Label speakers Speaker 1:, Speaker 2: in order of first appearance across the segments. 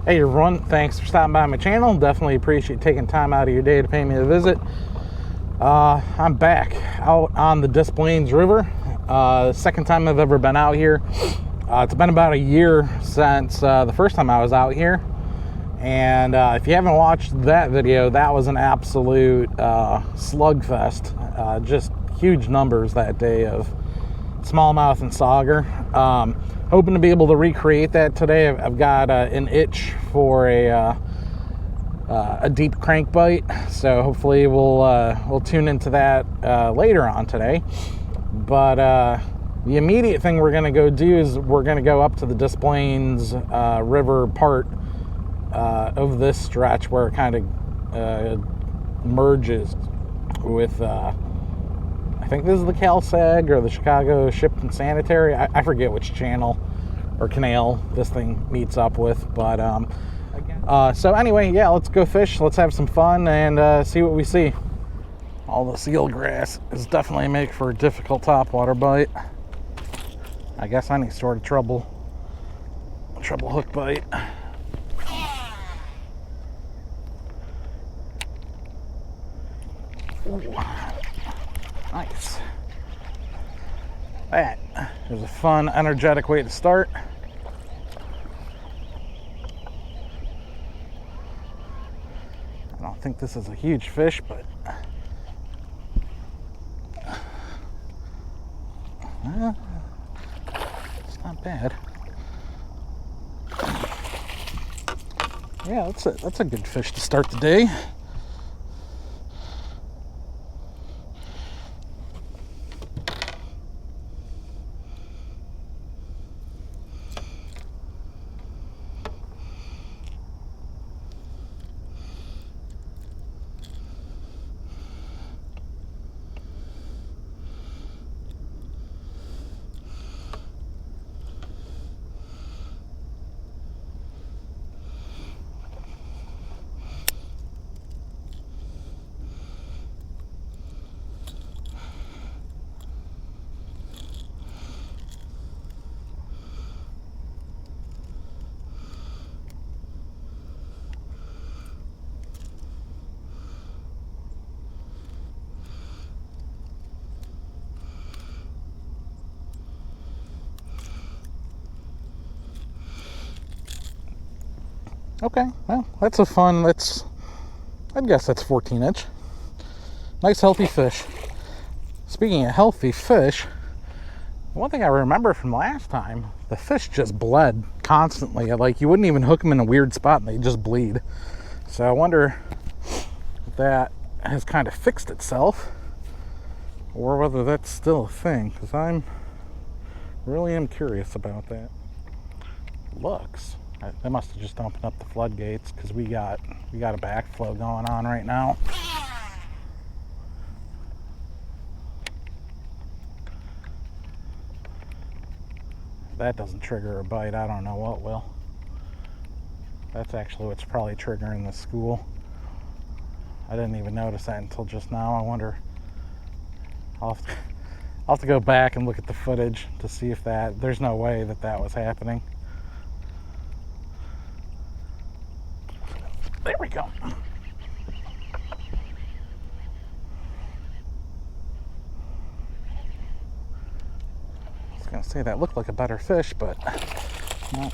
Speaker 1: Hey everyone, thanks for stopping by my channel. Definitely appreciate taking time out of your day to pay me a visit. I'm back out on the Des Plaines River. Second time I've ever been out here. It's been about a year since the first time I was out here. And if you haven't watched that video, that was an absolute slugfest. Just huge numbers that day of smallmouth and sauger. Hoping to be able to recreate that today. I've got an itch for a deep crankbite, so hopefully we'll tune into that later on today. But the immediate thing we're going to go do is we're going to go up to the Des Plaines River part of this stretch where it kind of merges with I think this is the CalSag or the Chicago Ship and Sanitary. I forget which channel or canal this thing meets up with. But so anyway, yeah, let's go fish. Let's have some fun and see what we see. All the seal grass is definitely make for a difficult topwater bite. I guess any sort of treble hook bite. Ooh. Nice. That is a fun, energetic way to start. I don't think this is a huge fish, but it's not bad. Yeah, that's a good fish to start the day. Okay, well, that's a fun, I'd guess that's 14-inch. Nice, healthy fish. Speaking of healthy fish, one thing I remember from last time, the fish just bled constantly. Like, you wouldn't even hook them in a weird spot and they just bleed. So I wonder if that has kind of fixed itself or whether that's still a thing, because I really am curious about that. Looks. They must have just opened up the floodgates because we got a backflow going on right now. If that doesn't trigger a bite, I don't know what will. That's actually what's probably triggering the school. I didn't even notice that until just now. I wonder. I'll have to go back and look at the footage to see if there's no way that was happening. There we go. I was going to say that looked like a better fish, but no.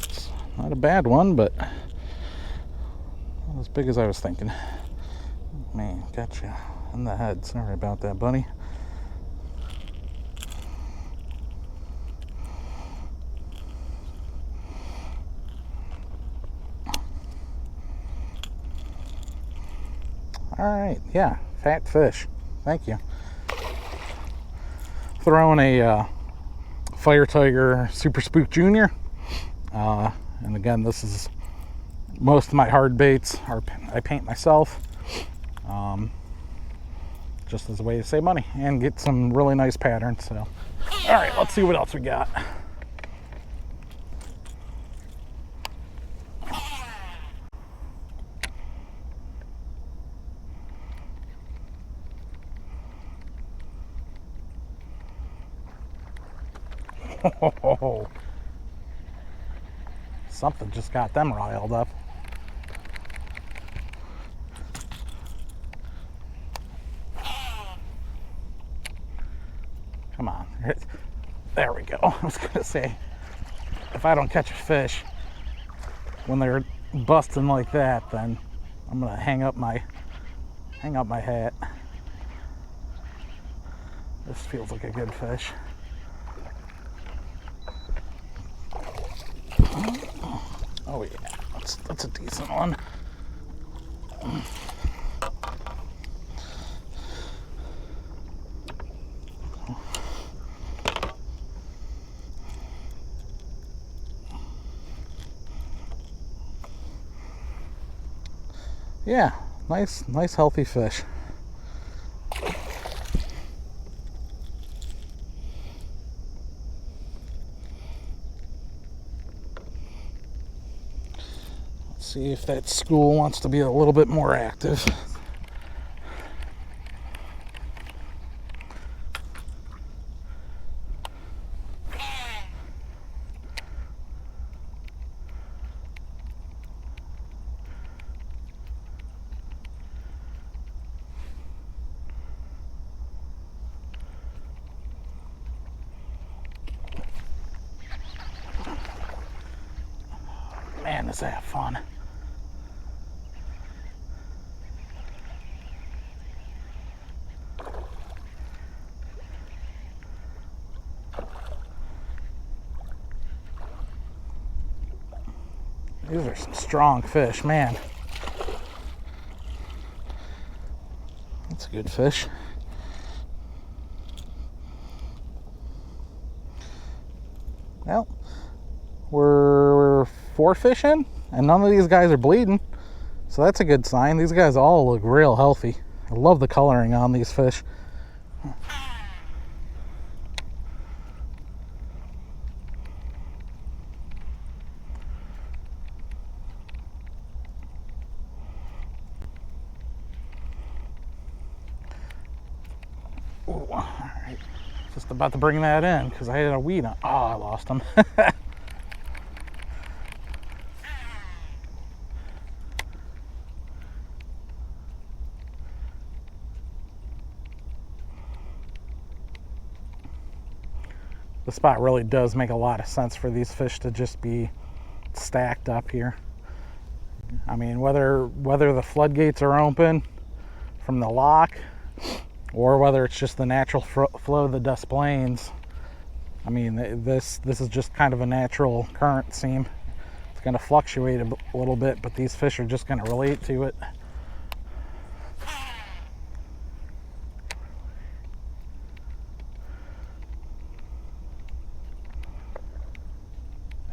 Speaker 1: It's not a bad one, but not as big as I was thinking. Man, gotcha in the head. Sorry about that, buddy. All right, yeah, fat fish. Thank you. Throwing a Fire Tiger Super Spook Junior. And again, this is most of my hard baits I paint myself, just as a way to save money and get some really nice patterns. So, all right, let's see what else we got. Oh, Something just got them riled up. Come on. There we go. I was gonna say, if I don't catch a fish when they're busting like that, then I'm gonna hang up my hat. This feels like a good fish. Oh yeah, that's a decent one. Yeah, nice healthy fish. Let's see if that school wants to be a little bit more active. Man, is that fun. These are some strong fish, man. That's a good fish. Well, we're 4 fish in, and none of these guys are bleeding, so that's a good sign. These guys all look real healthy. I love the coloring on these fish. Ooh, all right. Just about to bring that in because I had a weed on. Oh, I lost him. The spot really does make a lot of sense for these fish to just be stacked up here. I mean, whether the floodgates are open from the lock or whether it's just the natural flow of the Des Plaines, I mean, this is just kind of a natural current seam. It's going to fluctuate a little bit, but these fish are just going to relate to it.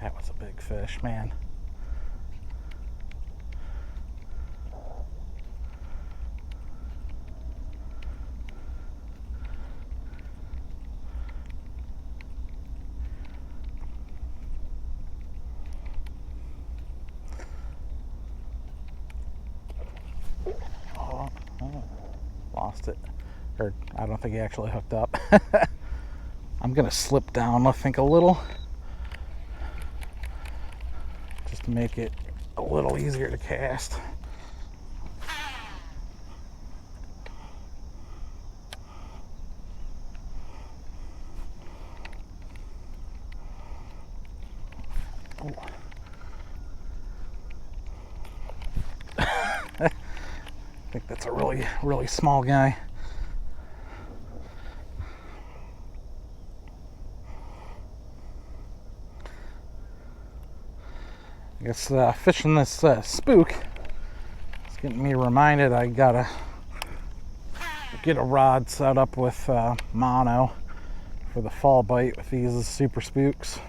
Speaker 1: That was a big fish, man. Oh, lost it. Or I don't think he actually hooked up. I'm gonna slip down, I think, a little, just to make it a little easier to cast. Oh. I think that's a really small guy. I guess fishing this spook is getting me reminded I gotta get a rod set up with mono for the fall bite with these super spooks.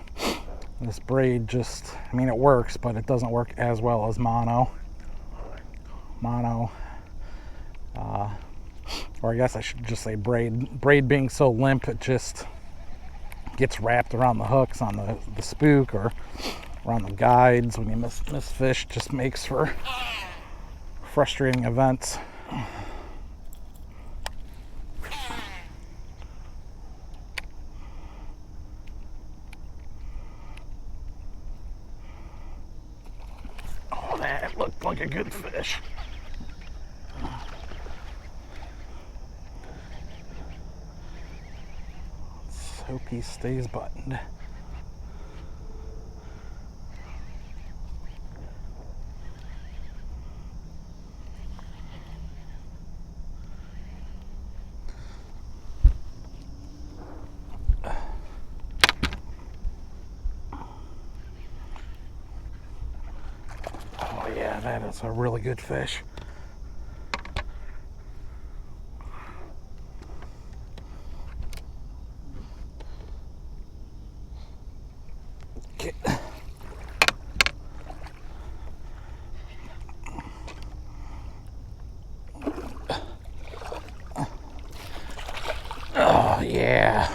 Speaker 1: This braid just, I mean, it works, but it doesn't work as well as mono. Or I guess I should just say braid. Braid being so limp, it just gets wrapped around the hooks on the spook or around the guides. When you miss fish, just makes for frustrating events. That looked like a good fish. Let's hope he stays buttoned. Oh yeah, that is a really good fish. Okay. Oh yeah.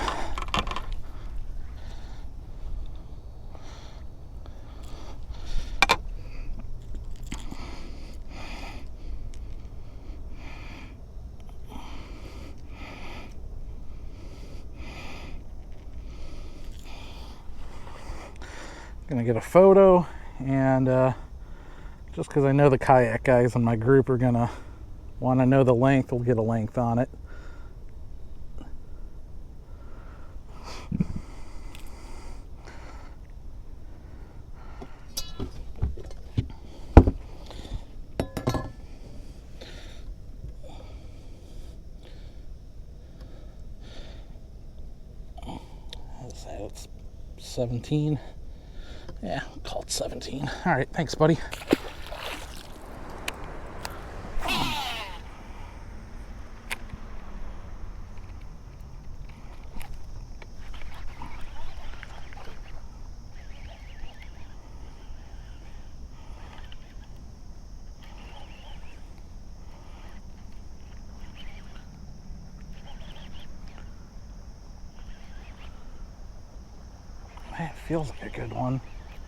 Speaker 1: Gonna get a photo, and just because I know the kayak guys in my group are gonna want to know the length, we'll get a length on it. It's 17. Yeah, I'll call it 17. All right, thanks, buddy. Man, it feels like a good one.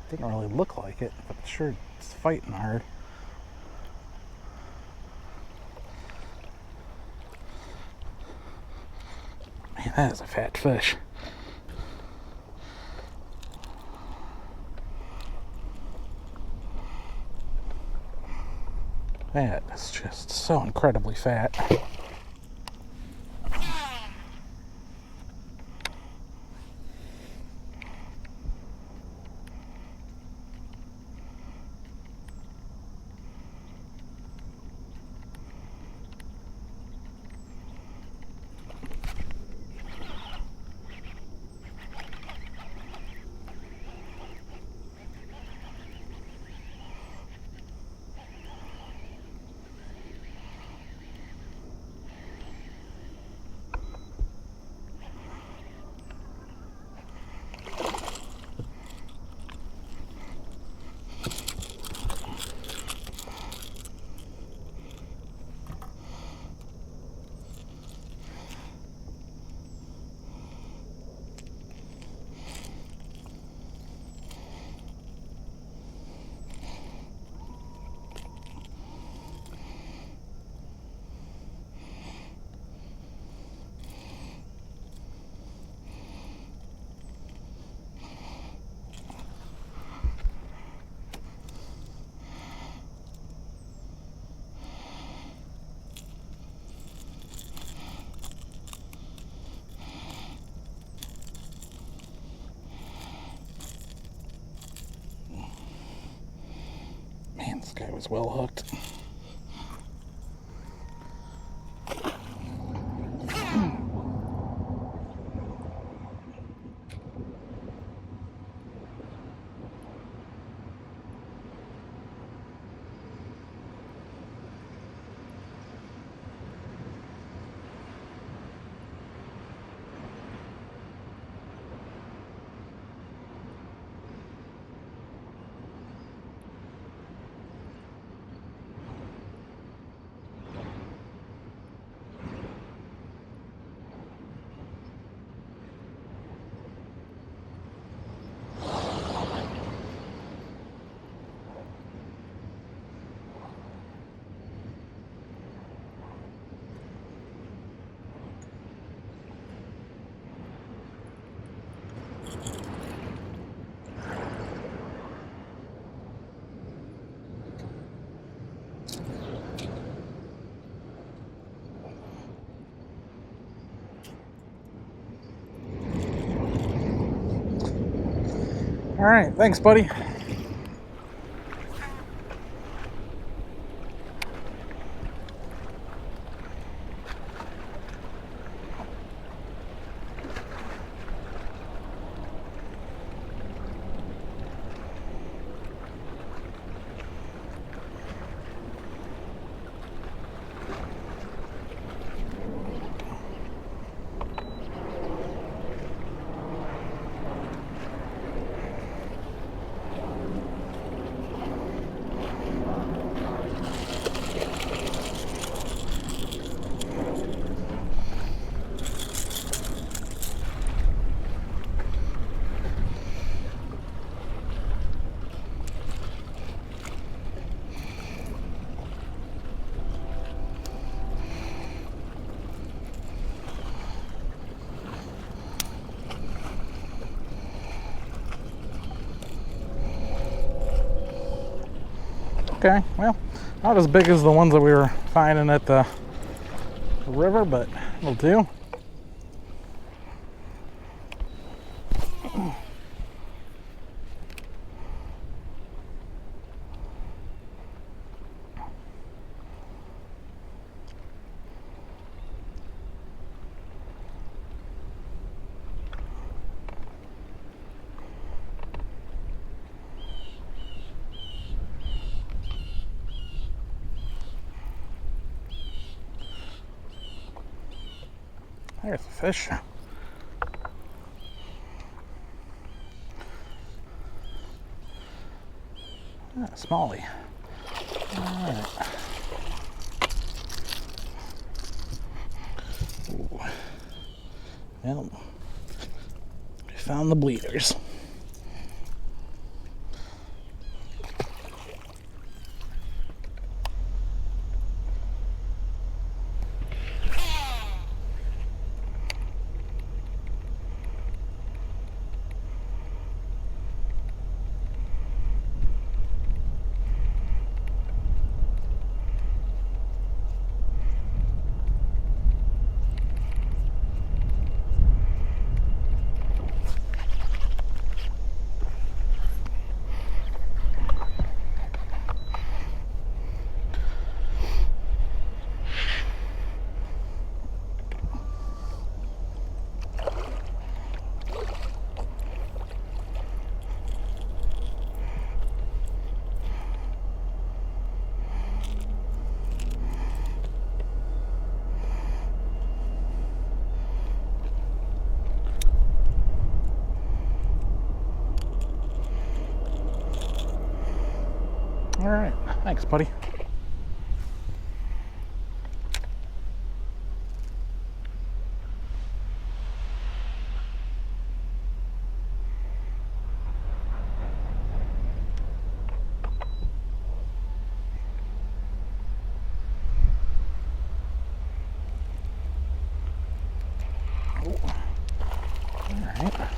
Speaker 1: Didn't really look like it, but sure it's fighting hard. Man, that is a fat fish. That is just so incredibly fat. Man, this guy was well hooked. All right, thanks, buddy. Okay, well, not as big as the ones that we were finding at the river, but it'll do. There's a fish. Smallie. All right. Ooh. Well, we found the bleeders. All right, thanks, buddy. Oh. All right.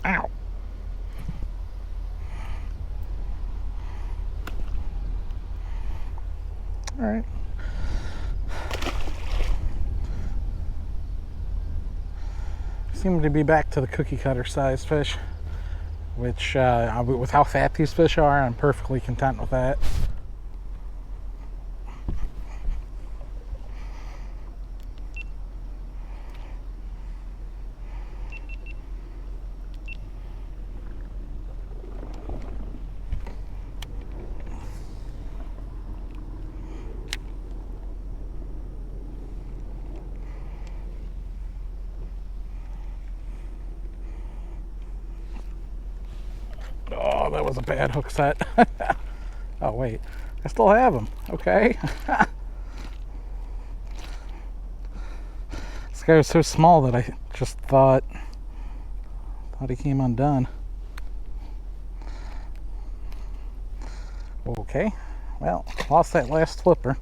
Speaker 1: Ow. All right. Seem to be back to the cookie cutter size fish, which with how fat these fish are, I'm perfectly content with that. Oh, that was a bad hook set. Oh, wait. I still have them. Okay. This guy was so small that I just thought he came undone. Okay. Well, lost that last flipper.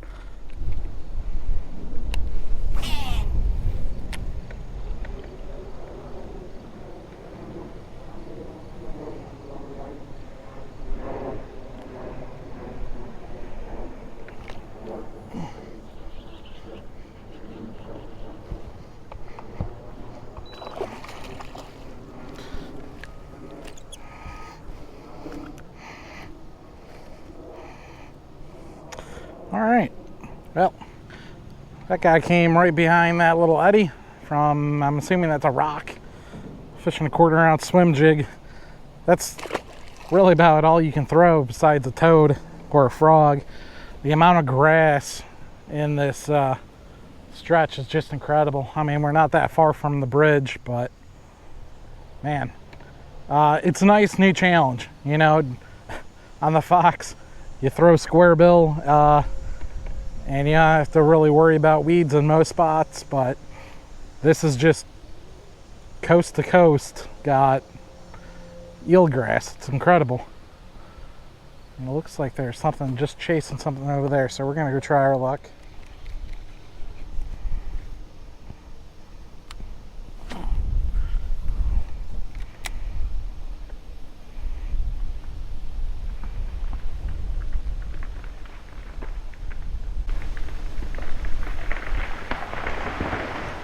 Speaker 1: All right, well, that guy came right behind that little eddy from, I'm assuming that's a rock. Fishing a 1/4 ounce swim jig. That's really about all you can throw besides a toad or a frog. The amount of grass in this stretch is just incredible. I mean, we're not that far from the bridge, but man, it's a nice new challenge. You know, on the Fox, you throw square bill, and you don't have to really worry about weeds in most spots, but this is just coast to coast, got eelgrass. It's incredible. And it looks like there's something just chasing something over there, so we're gonna go try our luck.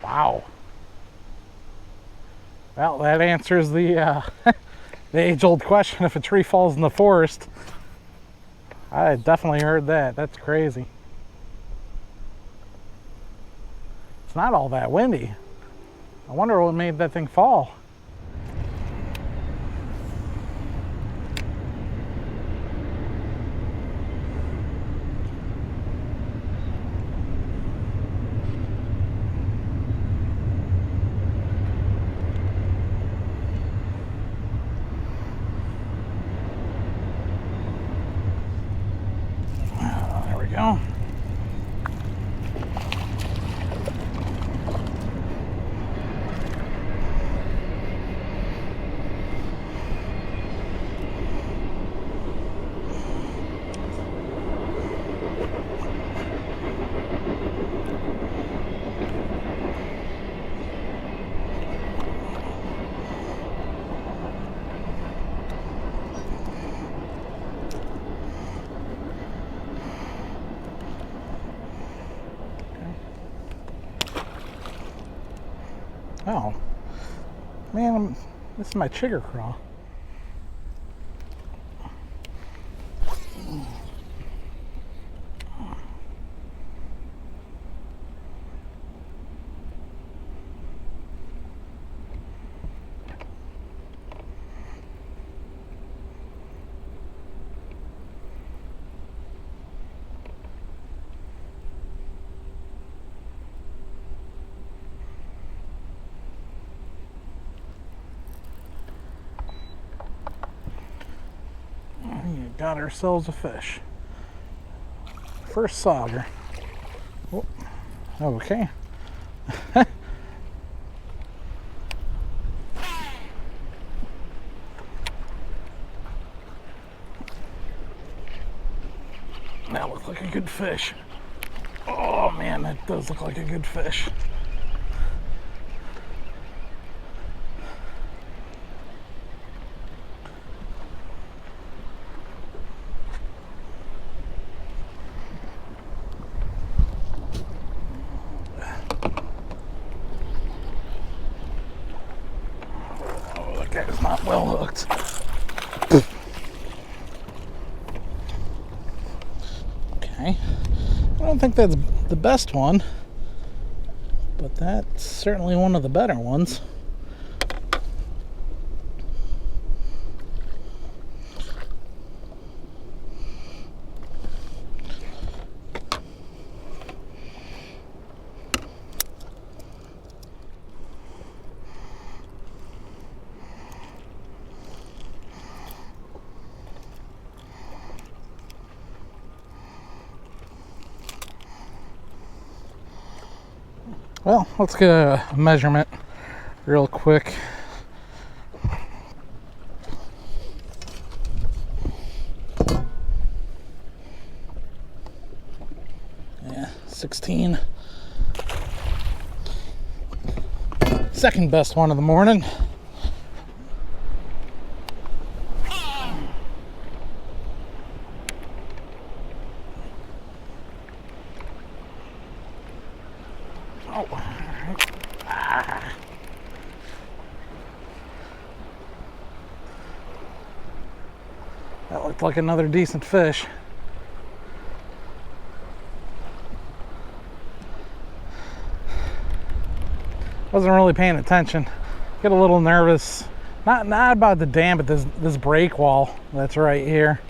Speaker 1: Wow. Well, that answers the the age-old question: if a tree falls in the forest. I definitely heard that. That's crazy. It's not all that windy. I wonder what made that thing fall. There we go. Oh, man, this is my chigger craw. Got ourselves a fish. First sauger. Oh, okay. That looks like a good fish. Oh man, that does look like a good fish. That is not well hooked. Okay. I don't think that's the best one, but that's certainly one of the better ones. Well, let's get a measurement real quick. Yeah, 16. Second best one of the morning. Oh, that looked like another decent fish. Wasn't really paying attention. Get a little nervous. Not about the dam, but this break wall that's right here.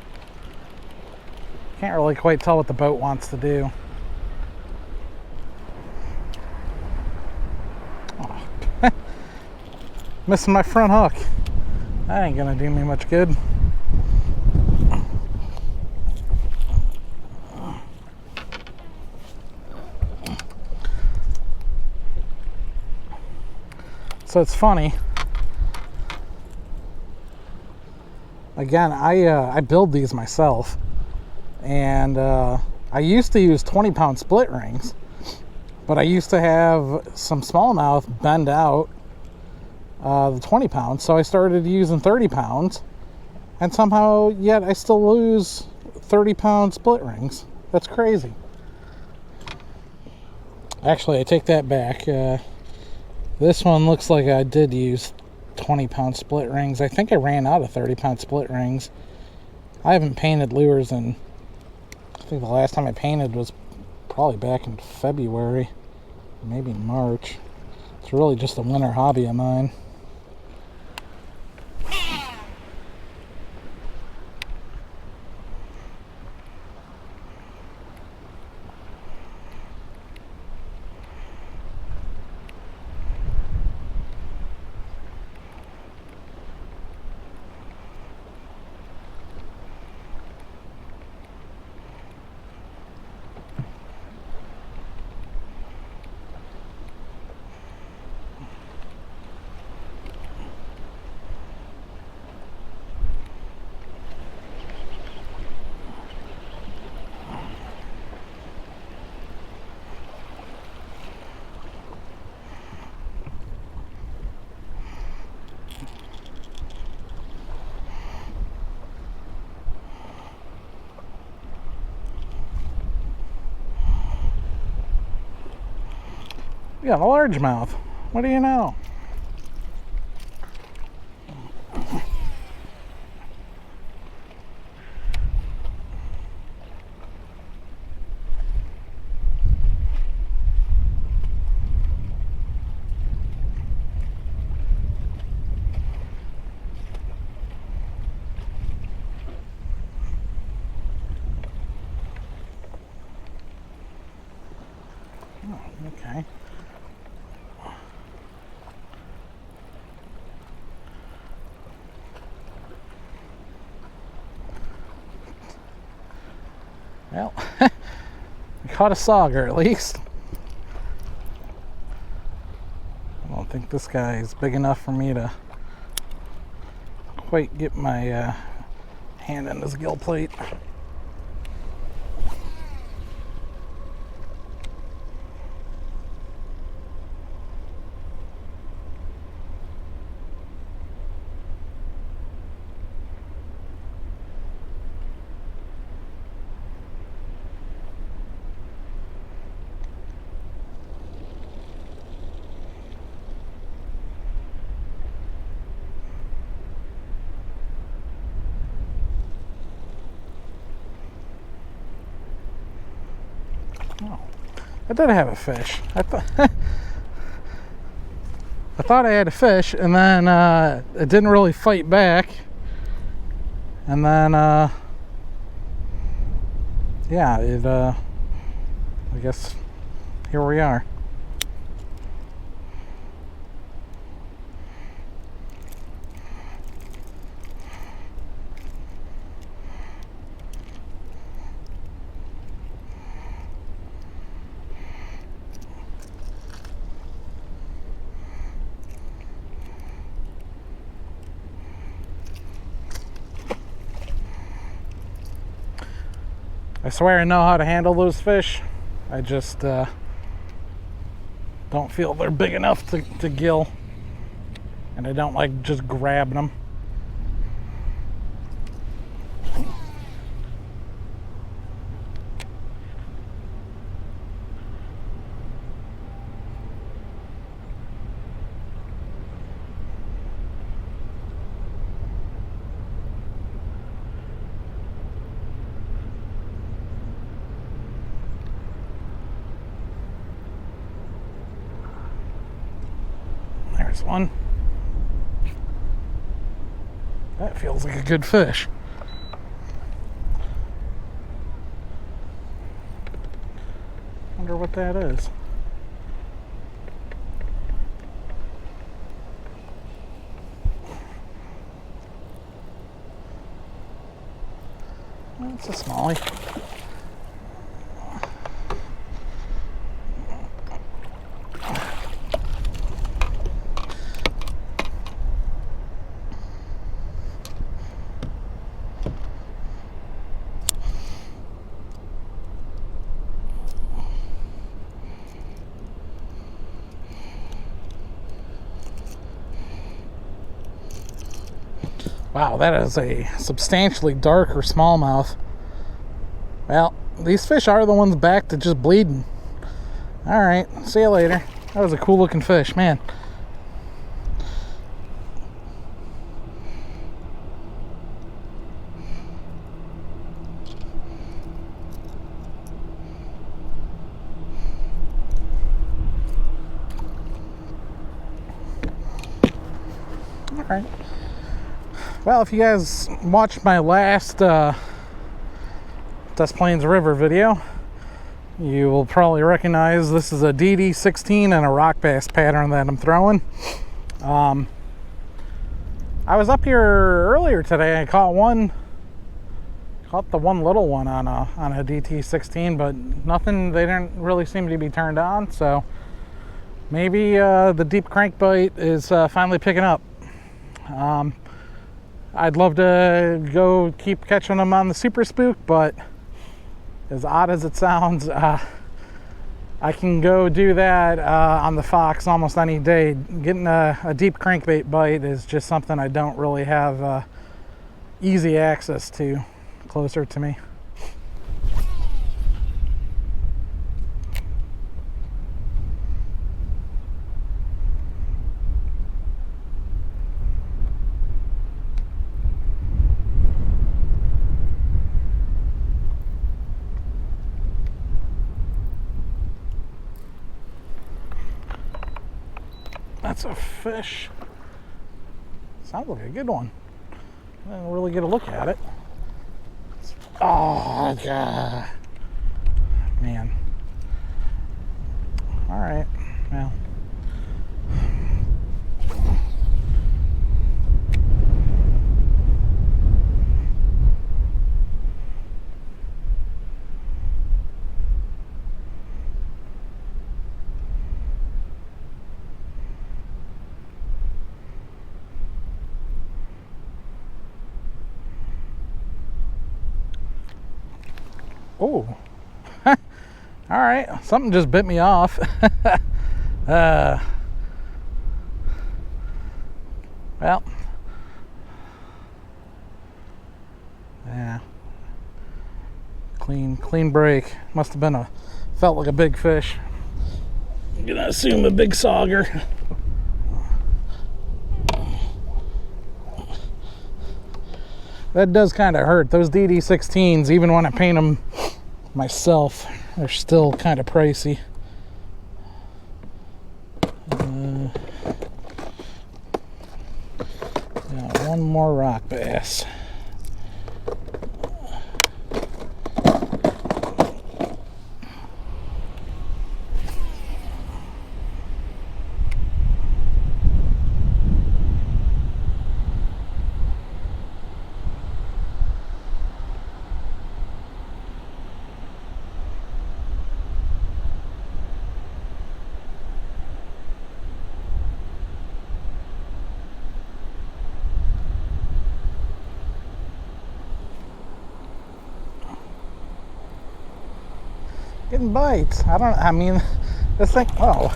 Speaker 1: Can't really quite tell what the boat wants to do. Oh. Missing my front hook. That ain't gonna do me much good. So it's funny. Again, I build these myself, and I used to use 20-pound split rings, but I used to have some smallmouth bend out the 20 pounds, so I started using 30 pounds, and somehow yet I still lose 30-pound split rings. That's crazy. Actually, I take that back. This one looks like I did use 20-pound split rings. I think I ran out of 30-pound split rings. I haven't painted lures in, I think the last time I painted was probably back in February, maybe March. It's really just a winter hobby of mine. Yeah, a largemouth. What do you know? Oh, okay. Well, I caught a sauger at least. I don't think this guy is big enough for me to quite get my hand in his gill plate. Oh, I did have a fish. I thought I had a fish, and then it didn't really fight back. And then, yeah, I guess here we are. I swear I know how to handle those fish. I just don't feel they're big enough to gill. And I don't like just grabbing them. next one. That feels like a good fish. Wonder what that is. It's a smallie. Wow, that is a substantially darker smallmouth. Well, these fish are the ones back to just bleeding. Alright, see you later. That was a cool looking fish, man. Alright. Well, if you guys watched my last Des Plaines River video, you will probably recognize this is a DD16 and a rock bass pattern that I'm throwing. I was up here earlier today. I caught the one little one on a DT16, but nothing. They didn't really seem to be turned on. So maybe the deep crankbait is finally picking up. I'd love to go keep catching them on the Super Spook, but as odd as it sounds, I can go do that on the Fox almost any day. Getting a deep crankbait bite is just something I don't really have easy access to closer to me. That's a fish. Sounds like a good one. I didn't really get a look at it. Oh, God. Man. All right. Well. Oh, all right. Something just bit me off. Well, yeah. Clean break. Must have been felt like a big fish. I'm gonna assume a big sauger. That does kind of hurt. Those DD16s, even when I paint them myself, they're still kind of pricey. Now one more rock bass. Getting bites. I mean, this thing, oh,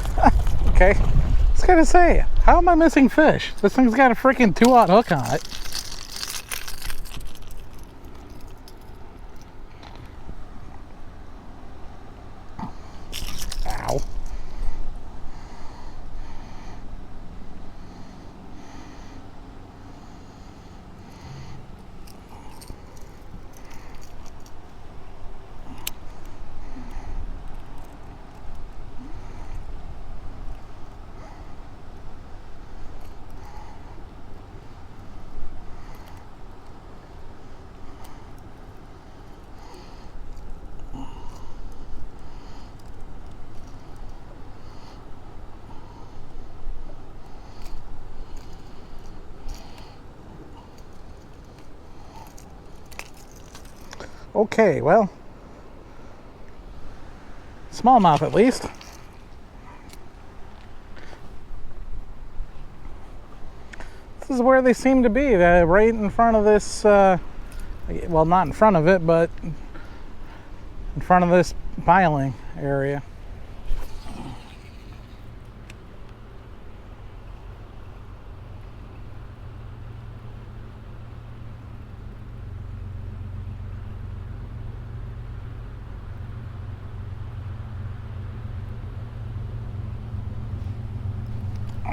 Speaker 1: okay. I was gonna say, how am I missing fish? This thing's got a freaking 2-aught hook on it. Ow. Okay, well, smallmouth at least. This is where they seem to be, right in front of this, well, not in front of it, but in front of this piling area.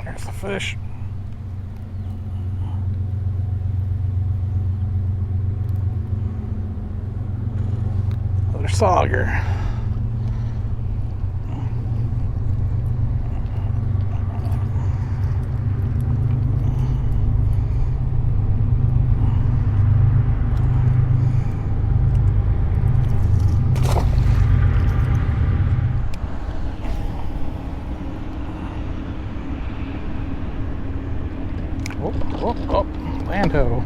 Speaker 1: There's the fish. Another sauger. Oh, land hoe.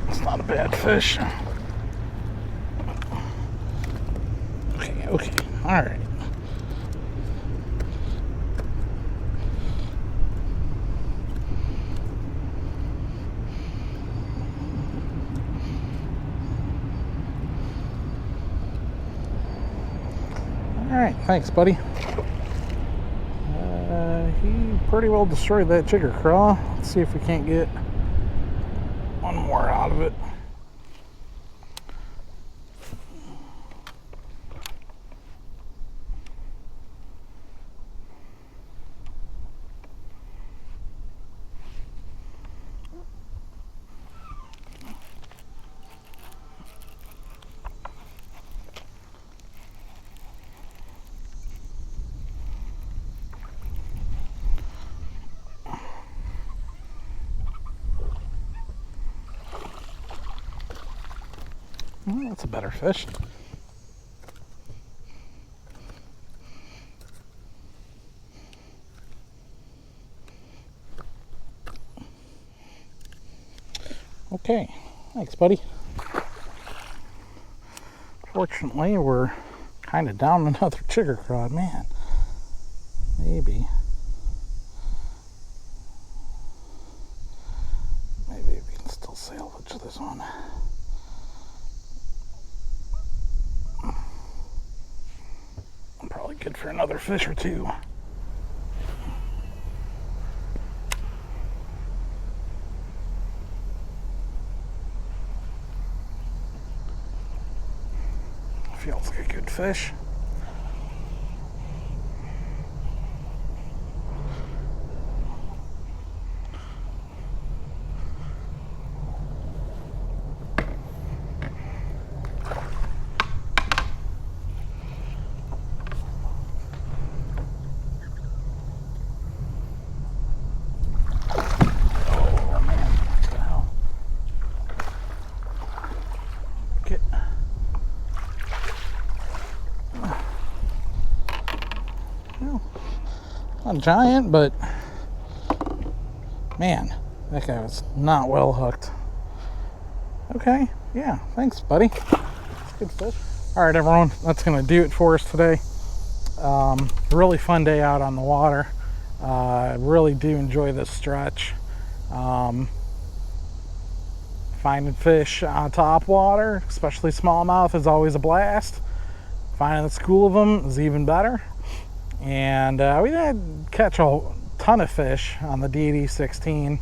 Speaker 1: It's not a bad fish. Okay, all right. Alright, thanks, buddy. He pretty well destroyed that chigger craw. Let's see if we can't get one more out of it. Well, that's a better fish. Okay, thanks, buddy. Fortunately, we're kind of down another chigger craw. Man, maybe we can still salvage this one. Probably good for another fish or two. Feels like a good fish. Not giant, but man, that guy was not well hooked. Okay, yeah, thanks, buddy. That's good fish. All right, everyone, that's gonna do it for us today. Really fun day out on the water. I really do enjoy this stretch. Finding fish on top water, especially smallmouth, is always a blast. Finding the school of them is even better. And we didn't catch a ton of fish on the DD16,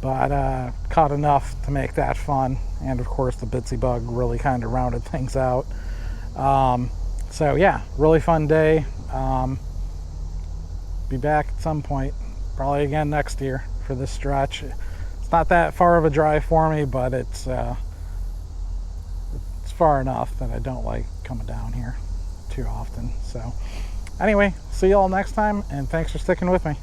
Speaker 1: but caught enough to make that fun. And of course the bitsy bug really kind of rounded things out. So yeah, really fun day. Be back at some point, probably again next year for this stretch. It's not that far of a drive for me, but it's far enough that I don't like coming down here too often. So anyway, see you all next time, and thanks for sticking with me.